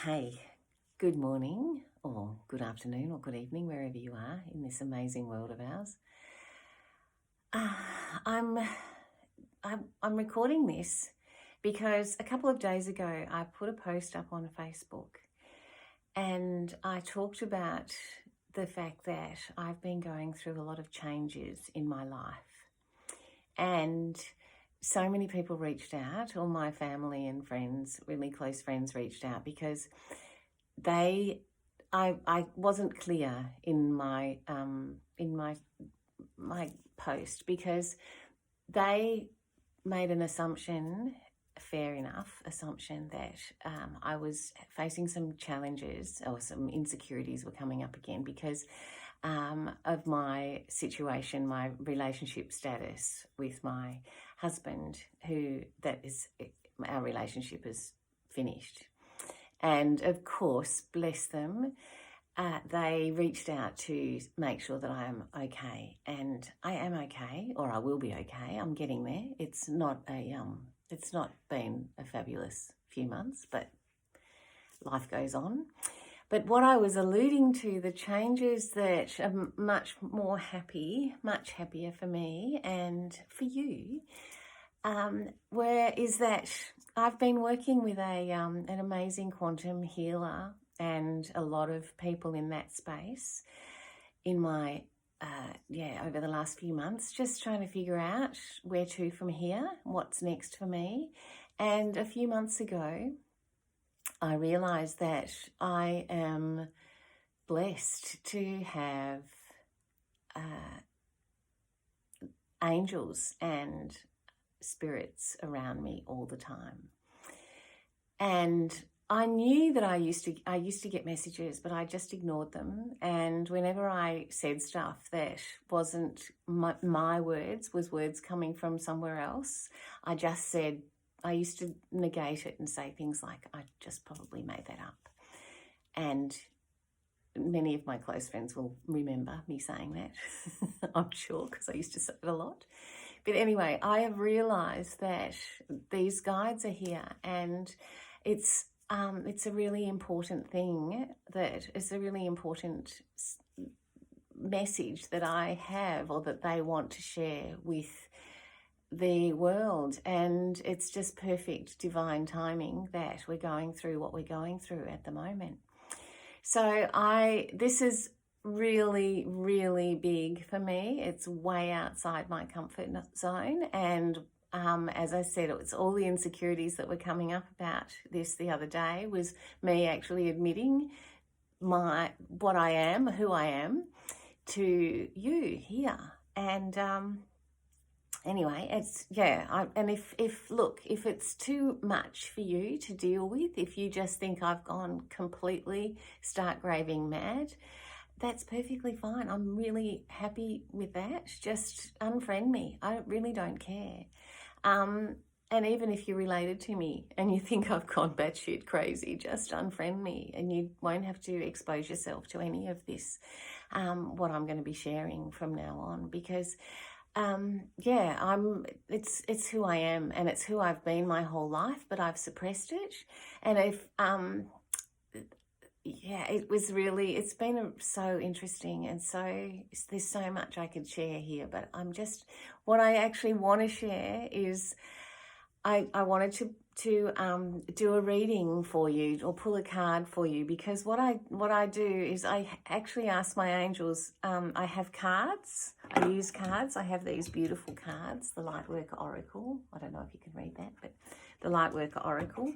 Hey, good morning, or good afternoon, or good evening, wherever you are in this amazing world of ours. Uh, I'm, I'm recording this because a couple of days ago I put a post up on Facebook, and I talked about the fact that I've been going through a lot of changes in my life, and so many people reached out. All my family and friends, really close friends, reached out because I wasn't clear in my post, because they made an assumption, a fair enough assumption, that I was facing some challenges, or some insecurities were coming up again because of my situation, my relationship status with my husband, our relationship is finished. And of course, bless them, they reached out to make sure that I am okay, and I am okay, or I will be okay. I'm getting there. It's not been a fabulous few months, but life goes on. But what I was alluding to, the changes that are much happier for me and for you, is that I've been working with an amazing quantum healer and a lot of people in that space in my over the last few months, just trying to figure out where to from here, what's next for me. And a few months ago, I realized that I am blessed to have angels and spirits around me all the time. And I knew that I used to get messages, but I just ignored them. And whenever I said stuff that wasn't my words, was words coming from somewhere else, I used to negate it and say things like, I just probably made that up. And many of my close friends will remember me saying that, I'm sure, because I used to say it a lot. But anyway, I have realised that these guides are here, and it's a really important thing, that it's a really important message that I have, or that they want to share with the world. And it's just perfect divine timing that we're going through what we're going through at the moment. So this is really, really big for me. It's way outside my comfort zone. And as I said, it's all the insecurities that were coming up about this the other day, was me actually admitting what I am, who I am, to you here. And anyway, if it's too much for you to deal with, if you just think I've gone completely stark raving mad, that's perfectly fine. I'm really happy with that. Just unfriend me. I really don't care. And even if you're related to me and you think I've gone batshit crazy, just unfriend me, and you won't have to expose yourself to any of this, what I'm going to be sharing from now on, because it's who I am, and it's who I've been my whole life, but I've suppressed it. And it's been so interesting, and so there's so much I could share here, but what I actually want to share is I wanted to do a reading for you, or pull a card for you, because what I do is I actually ask my angels. I have cards. I use cards. I have these beautiful cards, the Lightworker Oracle. I don't know if you can read that, but the Lightworker Oracle.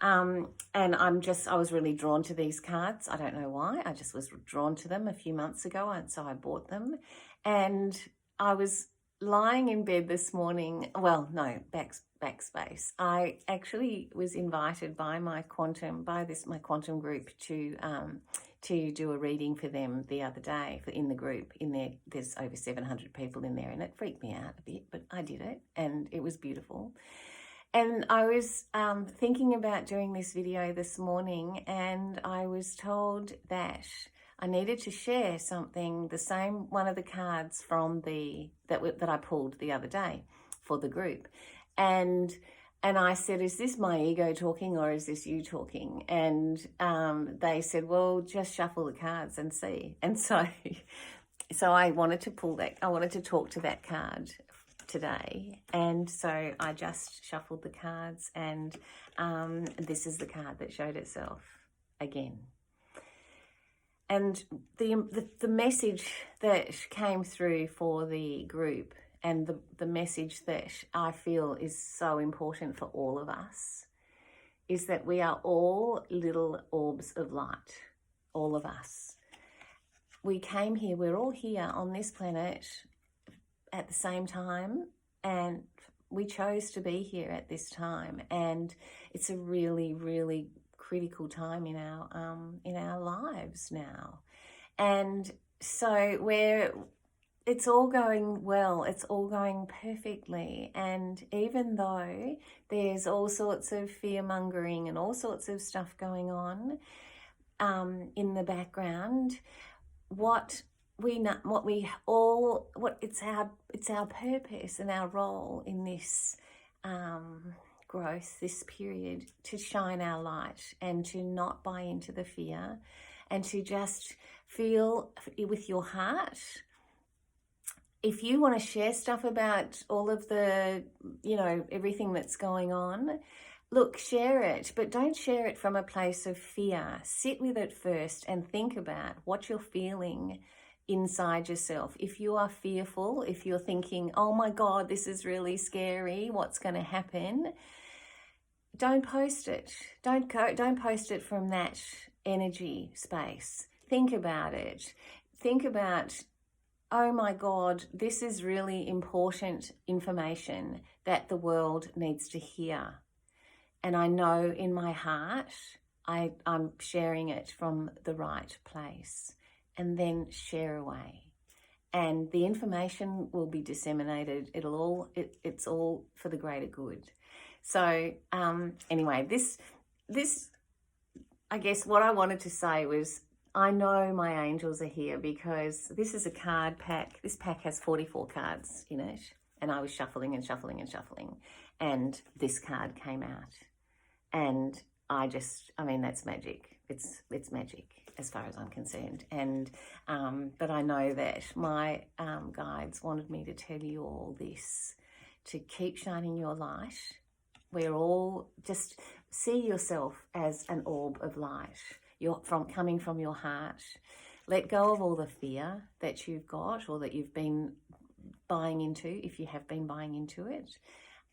And I was really drawn to these cards. I don't know why. I just was drawn to them a few months ago, and so I bought them. And I was lying in bed this morning. Well, no, backspace. I actually was invited by my quantum group to do a reading for them the other day, in the group. There's over 700 people in there, and it freaked me out a bit, but I did it, and it was beautiful. And I was thinking about doing this video this morning, and I was told that I needed to share something, one of the cards from that I pulled the other day for the group. And And I said, is this my ego talking or is this you talking? And they said, well, just shuffle the cards and see. And so I wanted to I wanted to talk to that card today. And so I just shuffled the cards, and this is the card that showed itself again. And the message that came through for the group, and the message that I feel is so important for all of us, is that we are all little orbs of light, all of us. We came here, we're all here on this planet at the same time, and we chose to be here at this time, and it's a really, really critical time in our lives now. And so it's all going well, it's all going perfectly, and even though there's all sorts of fear-mongering and all sorts of stuff going on in the background, it's our purpose and our role in this growth, this period, to shine our light and to not buy into the fear, and to just feel with your heart. If you want to share stuff about all of the, everything that's going on, look, share it, but don't share it from a place of fear. Sit with it first and think about what you're feeling inside yourself. If you are fearful, if you're thinking, oh my God, this is really scary, what's going to happen? Don't post it. Don't post it from that energy space. Think about it. Think about, oh my God, this is really important information that the world needs to hear. And I know in my heart, I'm sharing it from the right place. And then share away. And the information will be disseminated. It's all for the greater good. So anyway, this, I guess what I wanted to say was, I know my angels are here because this is a card pack. This pack has 44 cards in it. And I was shuffling and shuffling and shuffling. And this card came out. And that's magic. It's magic as far as I'm concerned. And but I know that my guides wanted me to tell you all this, to keep shining your light. We're all, just see yourself as an orb of light. You're coming from your heart. Let go of all the fear that you've got or that you've been buying into, if you have been buying into it.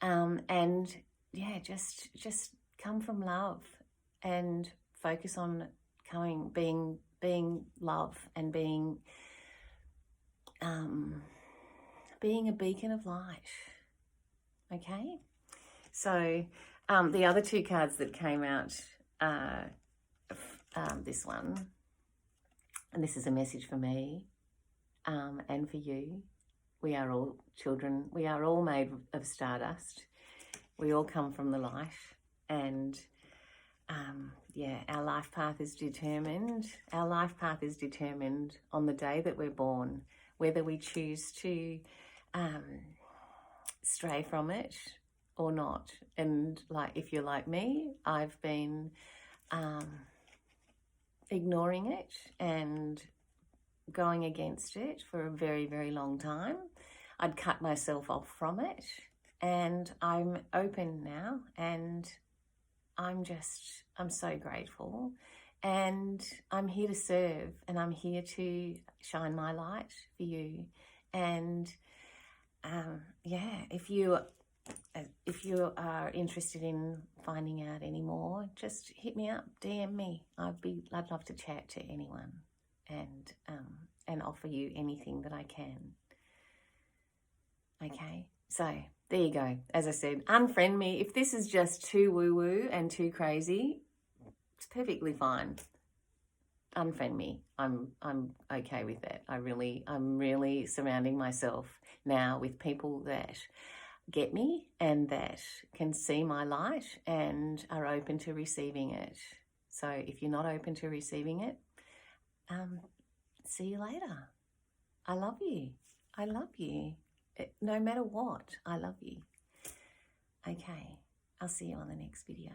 And yeah, just come from love and focus on being love and being a beacon of light. Okay, so the other two cards that came out, this one, and this is a message for me and for you. We are all children. We are all made of stardust. We all come from the light, and our life path is determined. Our life path is determined on the day that we're born, whether we choose to stray from it or not. And if you're like me, I've been ignoring it and going against it for a very, very long time. I'd cut myself off from it, and I'm open now, and I'm so grateful, and I'm here to serve, and I'm here to shine my light for you. And if you are interested in finding out any more, just hit me up, DM me. I'd love to chat to anyone and offer you anything that I can. Okay, so there you go. As I said, unfriend me. If this is just too woo-woo and too crazy, it's perfectly fine. Unfriend me. I'm okay with that. I'm really surrounding myself now with people that get me and that can see my light and are open to receiving it. So if you're not open to receiving it, see you later. I love you. I love you. No matter what, I love you. Okay. I'll see you on the next video.